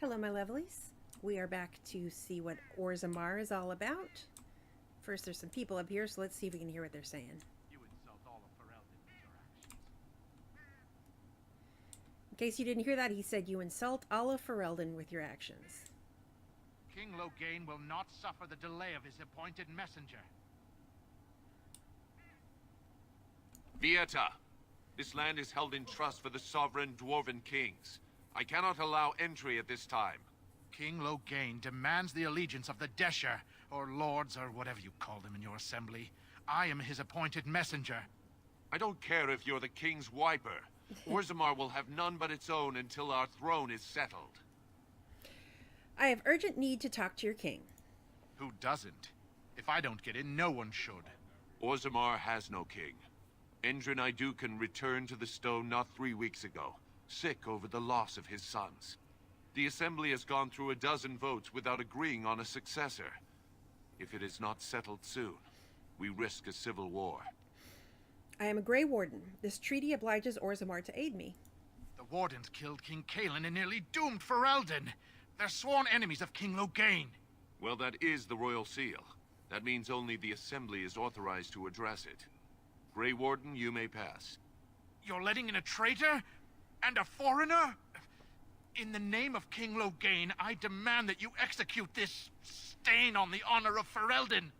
Hello, my lovelies. We are back to see what Orzammar is all about. First, there's some people up here, so let's see if we can hear what they're saying. You insult all of Ferelden with your actions. In case you didn't hear that, he said you insult Alla Ferelden with your actions. King Loghain will not suffer the delay of his appointed messenger. Vieta, this land is held in trust for the sovereign dwarven kings. I cannot allow entry at this time. King Loghain demands the allegiance of the Desher, or lords, or whatever you call them in your assembly. I am his appointed messenger. I don't care if you're the king's wiper. Orzammar will have none but its own until our throne is settled. I have urgent need to talk to your king. Who doesn't? If I don't get in, no one should. Orzammar has no king. Endrin Idukan returned to the stone not 3 weeks ago, sick over the loss of his sons. The Assembly has gone through a dozen votes without agreeing on a successor. If it is not settled soon, we risk a civil war. I am a Grey Warden. This treaty obliges Orzammar to aid me. The Wardens killed King Cailan and nearly doomed Ferelden. They're sworn enemies of King Loghain. Well, that is the Royal Seal. That means only the Assembly is authorized to address it. Grey Warden, you may pass. You're letting in a traitor? And a foreigner? In the name of King Loghain, I demand that you execute this stain on the honor of Ferelden.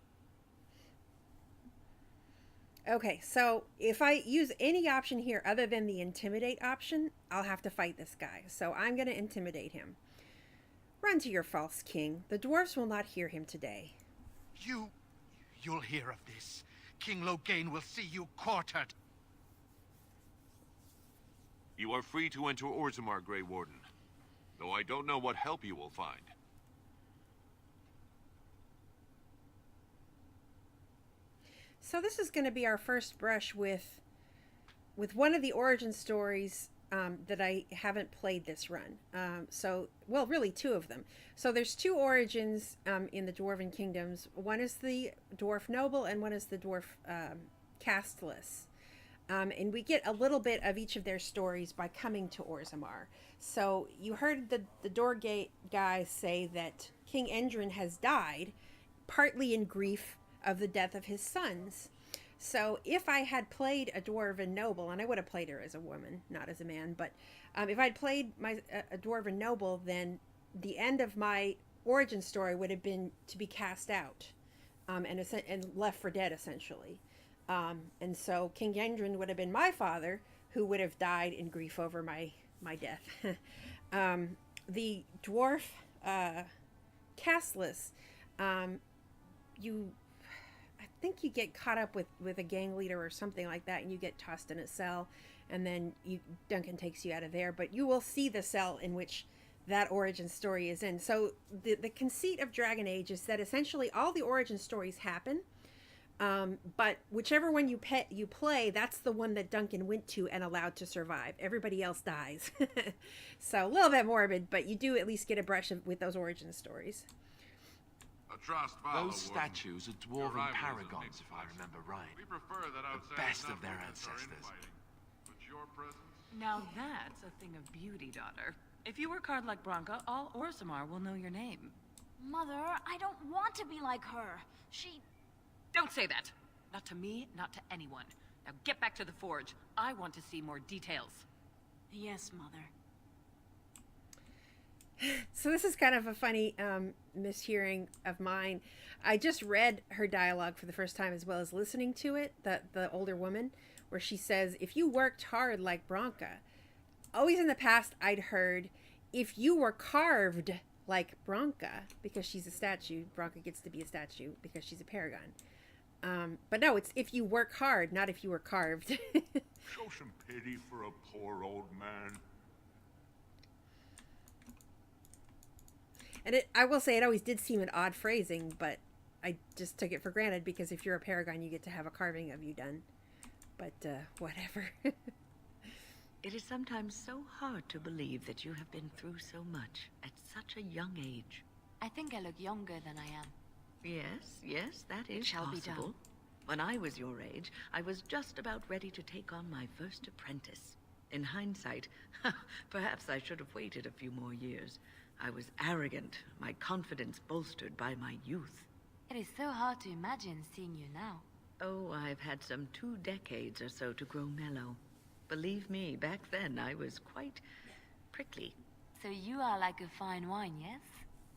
Okay, so if I use any option here other than the intimidate option, I'll have to fight this guy. So I'm going to intimidate him. Run to your false king. The dwarfs will not hear him today. You'll hear of this. King Loghain will see you quartered. You are free to enter Orzammar, Grey Warden. Though I don't know what help you will find. So this is going to be our first brush with one of the origin stories that I haven't played this run. Well, really two of them. So there's two origins in the Dwarven Kingdoms. One is the Dwarf Noble and one is the Dwarf Casteless. And we get a little bit of each of their stories by coming to Orzammar. So you heard the Doorgate guy say that King Endrin has died, partly in grief of the death of his sons. So if I had played a Dwarven Noble, and I would have played her as a woman, not as a man, but if I'd played a Dwarven Noble, then the end of my origin story would have been to be cast out and left for dead, essentially. And so King Endrin would have been my father, who would have died in grief over my death. The dwarf Castless, I think you get caught up with a gang leader or something like that, and you get tossed in a cell, and then Duncan takes you out of there. But you will see the cell in which that origin story is in. So the conceit of Dragon Age is that essentially all the origin stories happen. But whichever one you play, that's the one that Duncan went to and allowed to survive. Everybody else dies. So a little bit morbid, but you do at least get a brush with those origin stories. Those statues are dwarven paragons, if I remember right. The best of their ancestors. Now that's a thing of beauty, daughter. If you work hard like Branka, all Orzammar will know your name. Mother, I don't want to be like her. Don't say that! Not to me, not to anyone. Now get back to the forge. I want to see more details. Yes, Mother. So this is kind of a funny mishearing of mine. I just read her dialogue for the first time as well as listening to it, the older woman, where she says, if you worked hard like Branka. Always in the past I'd heard, if you were carved like Branka, because she's a statue, Branka gets to be a statue because she's a paragon. But no, it's if you work hard, not if you were carved. Show some pity for a poor old man. And I will say it always did seem an odd phrasing, but I just took it for granted because if you're a paragon, you get to have a carving of you done. But whatever. It is sometimes so hard to believe that you have been through so much at such a young age. I think I look younger than I am. Yes, that is Shall be possible. done. When I was your age, I was just about ready to take on my first apprentice. In hindsight, perhaps I should have waited a few more years. I was arrogant, my confidence bolstered by my youth. It is so hard to imagine seeing you now. Oh, I've had some 2 decades or so to grow mellow. Believe me, back then I was quite prickly. So you are like a fine wine, yes?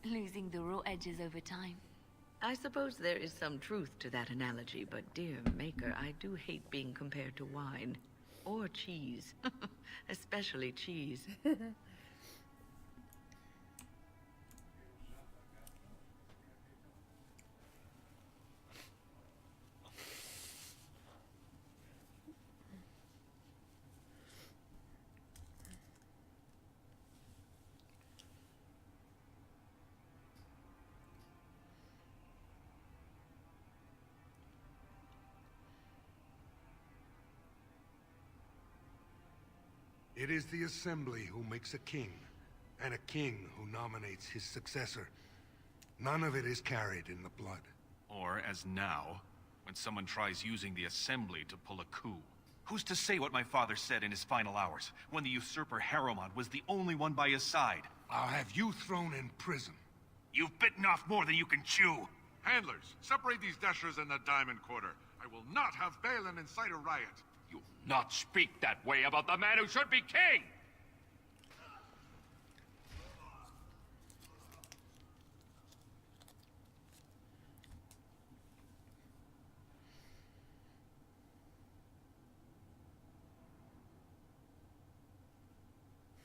Losing the raw edges over time. I suppose there is some truth to that analogy, but dear Maker, I do hate being compared to wine. Or cheese. Especially cheese. It is the Assembly who makes a king, and a king who nominates his successor. None of it is carried in the blood. Or, as now, when someone tries using the Assembly to pull a coup. Who's to say what my father said in his final hours, when the usurper Harrowmont was the only one by his side? I'll have you thrown in prison. You've bitten off more than you can chew. Handlers, separate these dashers in the Diamond Quarter. I will not have Balin incite a riot. You'll not speak that way about the man who should be king!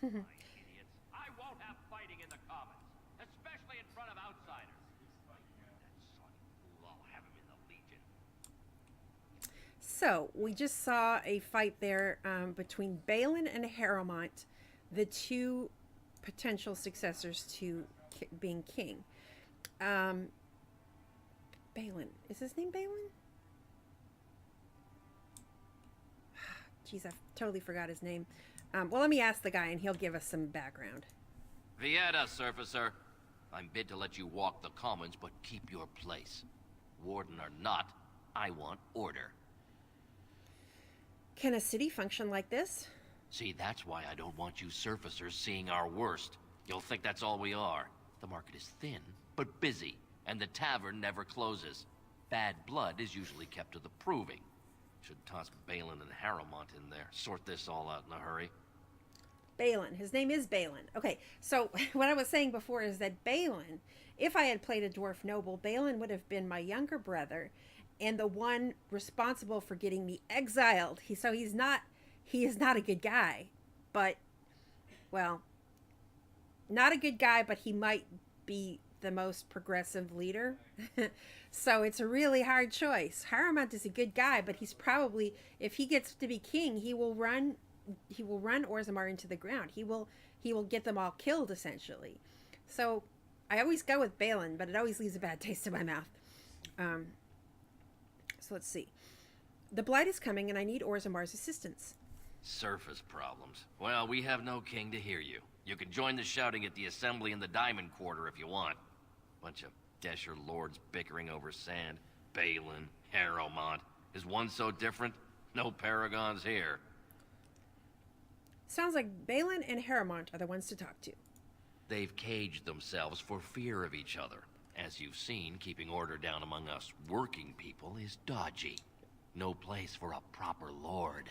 Idiots. I won't have fighting in the Commons, especially in front of outsiders. That sonic fool, I'll have him in the Legion. So, we just saw a fight there between Balin and Harrowmont, the two potential successors to being king. Balin. Is his name Balin? Jeez, I totally forgot his name. Well, let me ask the guy and he'll give us some background. Vieta, Surfacer. I'm bid to let you walk the Commons, but keep your place. Warden or not, I want order. Can a city function like this? See, that's why I don't want you surfacers seeing our worst. You'll think that's all we are. The market is thin, but busy, and the tavern never closes. Bad blood is usually kept to the proving. Should toss Balin and Harrowmont in there, sort this all out in a hurry. Balin. His name is Balin. Okay, so what I was saying before is that Balin, if I had played a dwarf noble, Balin would have been my younger brother and the one responsible for getting me exiled. He is not a good guy, but, well, not a good guy, but he might be the most progressive leader. So it's a really hard choice. Harrowmont is a good guy, but he's probably, if he gets to be king, he will run Orzammar into the ground. He will get them all killed, essentially. So I always go with Balin, but it always leaves a bad taste in my mouth. So let's see. The Blight is coming, and I need Orzammar's assistance. Surface problems. Well, we have no king to hear you. You can join the shouting at the Assembly in the Diamond Quarter if you want. Bunch of Desher lords bickering over sand. Balin, Harrowmont. Is one so different? No paragons here. Sounds like Balin and Harrowmont are the ones to talk to. They've caged themselves for fear of each other. As you've seen, keeping order down among us working people is dodgy. No place for a proper lord.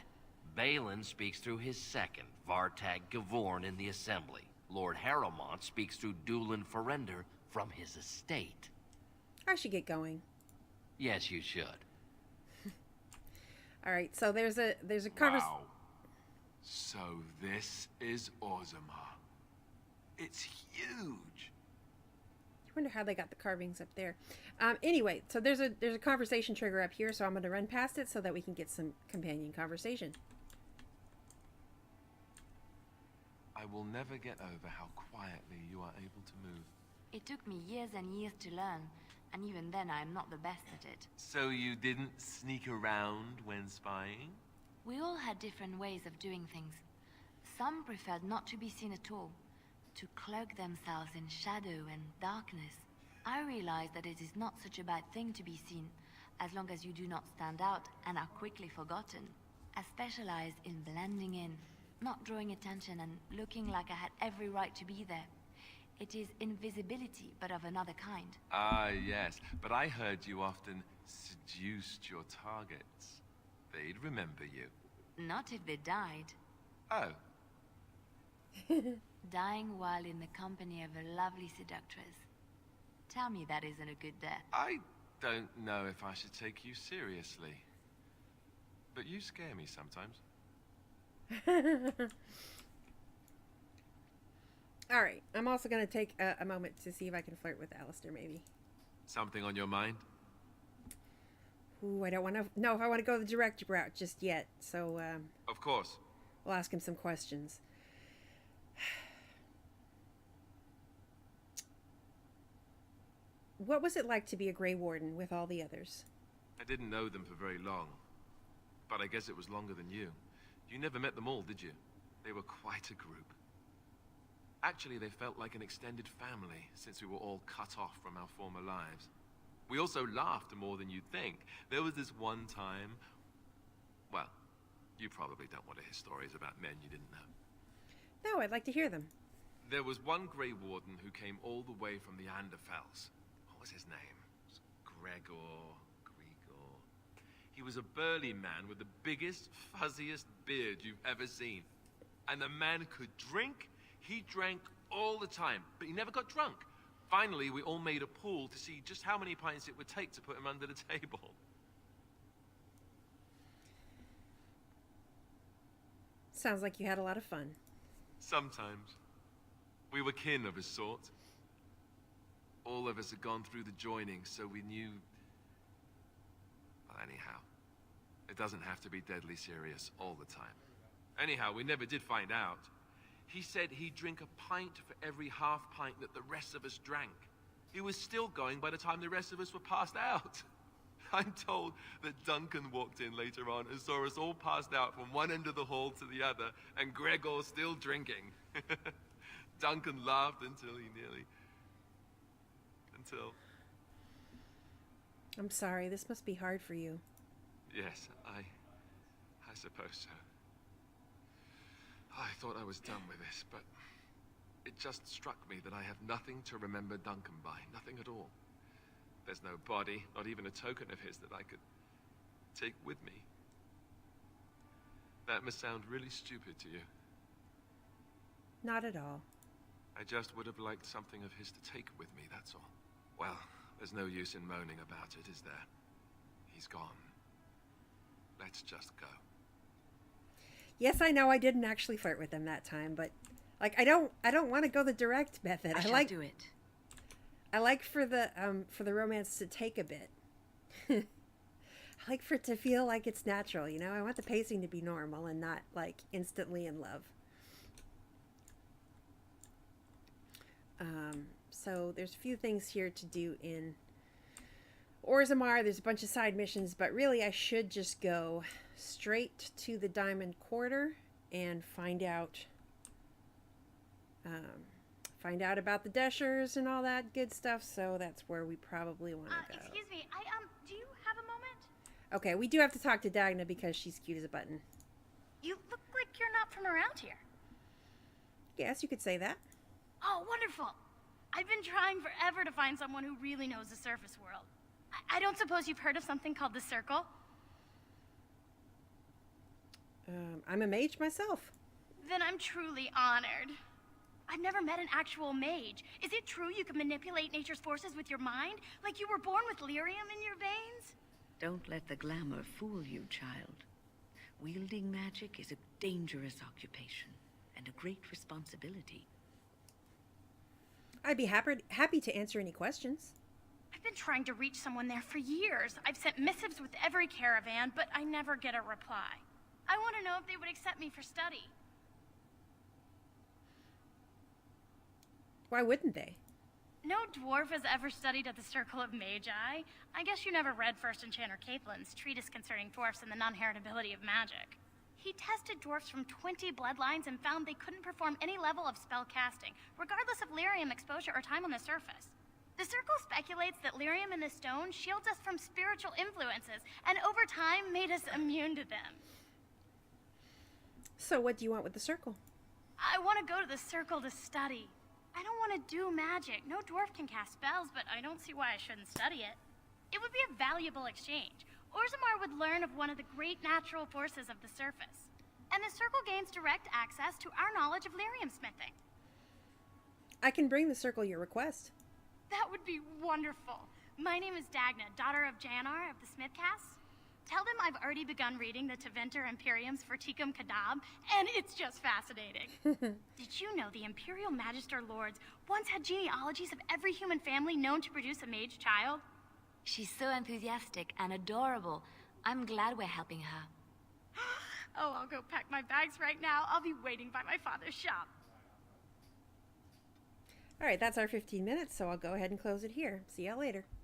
Balin speaks through his second, Vartag Gavorn, in the Assembly. Lord Harrowmont speaks through Dulin Ferender from his estate. I should get going. Yes, you should. All right, so there's a conversation. Wow. So this is Orzammar. It's huge. I wonder how they got the carvings up there. Anyway, so there's a conversation trigger up here, so I'm going to run past it so that we can get some companion conversation. I will never get over how quietly you are able to move. It took me years and years to learn, and even then I am not the best at it. So you didn't sneak around when spying? We all had different ways of doing things. Some preferred not to be seen at all, to cloak themselves in shadow and darkness. I realized that it is not such a bad thing to be seen, as long as you do not stand out and are quickly forgotten. I specialized in blending in. not drawing attention and looking like I had every right to be there. It is invisibility, but of another kind. Ah, yes. But I heard you often seduced your targets. They'd remember you. Not if they died. Oh. Dying while in the company of a lovely seductress. Tell me that isn't a good death. I don't know if I should take you seriously. But you scare me sometimes. All right. I'm also going to take a moment to see if I can flirt with Alistair, maybe. Something on your mind? Ooh, I don't want to know if I want to go the direct route just yet. So, Of course. we'll ask him some questions. What was it like to be a Grey Warden with all the others? I didn't know them for very long. But I guess it was longer than you. You never met them all, did you? They were quite a group. Actually, they felt like an extended family, since we were all cut off from our former lives. We also laughed more than you'd think. There was this one time... Well, you probably don't want to hear stories about men you didn't know. No, I'd like to hear them. There was one Grey Warden who came all the way from the Anderfells. What was his name? It was Gregor... He was a burly man with the biggest, fuzziest beard you've ever seen. And the man could drink. He drank all the time, but he never got drunk. Finally, we all made a pool to see just how many pints it would take to put him under the table. Sounds like you had a lot of fun. Sometimes. We were kin of a sort. All of us had gone through the joining, so we knew... Well, anyhow, it doesn't have to be deadly serious all the time. Anyhow, we never did find out. He said he'd drink a pint for every half pint that the rest of us drank. He was still going by the time the rest of us were passed out. I'm told that Duncan walked in later on and saw us all passed out from one end of the hall to the other, and Gregor still drinking. Duncan laughed until he nearly... Until... I'm sorry, this must be hard for you. Yes, I suppose so. I thought I was done with this, but it just struck me that I have nothing to remember Duncan by. Nothing at all. There's no body, not even a token of his that I could take with me. That must sound really stupid to you. Not at all. I just would have liked something of his to take with me, that's all. Well, there's no use in moaning about it, is there? He's gone. Let's just go. Yes, I know I didn't actually flirt with them that time, but like I don't want to go the direct method. I like do it. I like for the romance to take a bit. I like for it to feel like it's natural, you know? I want the pacing to be normal and not like instantly in love. So there's a few things here to do in Orzammar. There's a bunch of side missions, but really I should just go straight to the Diamond Quarter and find out about the Deschers and all that good stuff. So that's where we probably want to go. Excuse me, do you have a moment? Okay, we do have to talk to Dagna because she's cute as a button. You look like you're not from around here. Yes, you could say that. Oh, wonderful. I've been trying forever to find someone who really knows the surface world. I don't suppose you've heard of something called the Circle? I'm a mage myself. Then I'm truly honored. I've never met an actual mage. Is it true you can manipulate nature's forces with your mind? Like you were born with lyrium in your veins? Don't let the glamour fool you, child. Wielding magic is a dangerous occupation and a great responsibility. I'd be happy to answer any questions. I've been trying to reach someone there for years. I've sent missives with every caravan, but I never get a reply. I want to know if they would accept me for study. Why wouldn't they? No dwarf has ever studied at the Circle of Magi. I guess you never read First Enchanter Caplin's treatise concerning dwarfs and the non-heritability of magic. He tested dwarfs from 20 bloodlines and found they couldn't perform any level of spell casting, regardless of lyrium exposure or time on the surface. The Circle speculates that lyrium in the stone shields us from spiritual influences, and over time made us immune to them. So what do you want with the circle? I want to go to the circle to study. I don't want to do magic. No dwarf can cast spells, but I don't see why I shouldn't study it. It would be a valuable exchange. Orzammar would learn of one of the great natural forces of the surface. And the circle gains direct access to our knowledge of lyrium smithing. I can bring the circle your request. That would be wonderful. My name is Dagna, daughter of Janar of the Smithcasts. Tell them I've already begun reading the Teventer Imperiums for Tikum Kadab, and it's just fascinating. Did you know the Imperial Magister Lords once had genealogies of every human family known to produce a mage child? She's so enthusiastic and adorable. I'm glad we're helping her. Oh, I'll go pack my bags right now. I'll be waiting by my father's shop. All right, that's our 15 minutes, so I'll go ahead and close it here. See y'all later.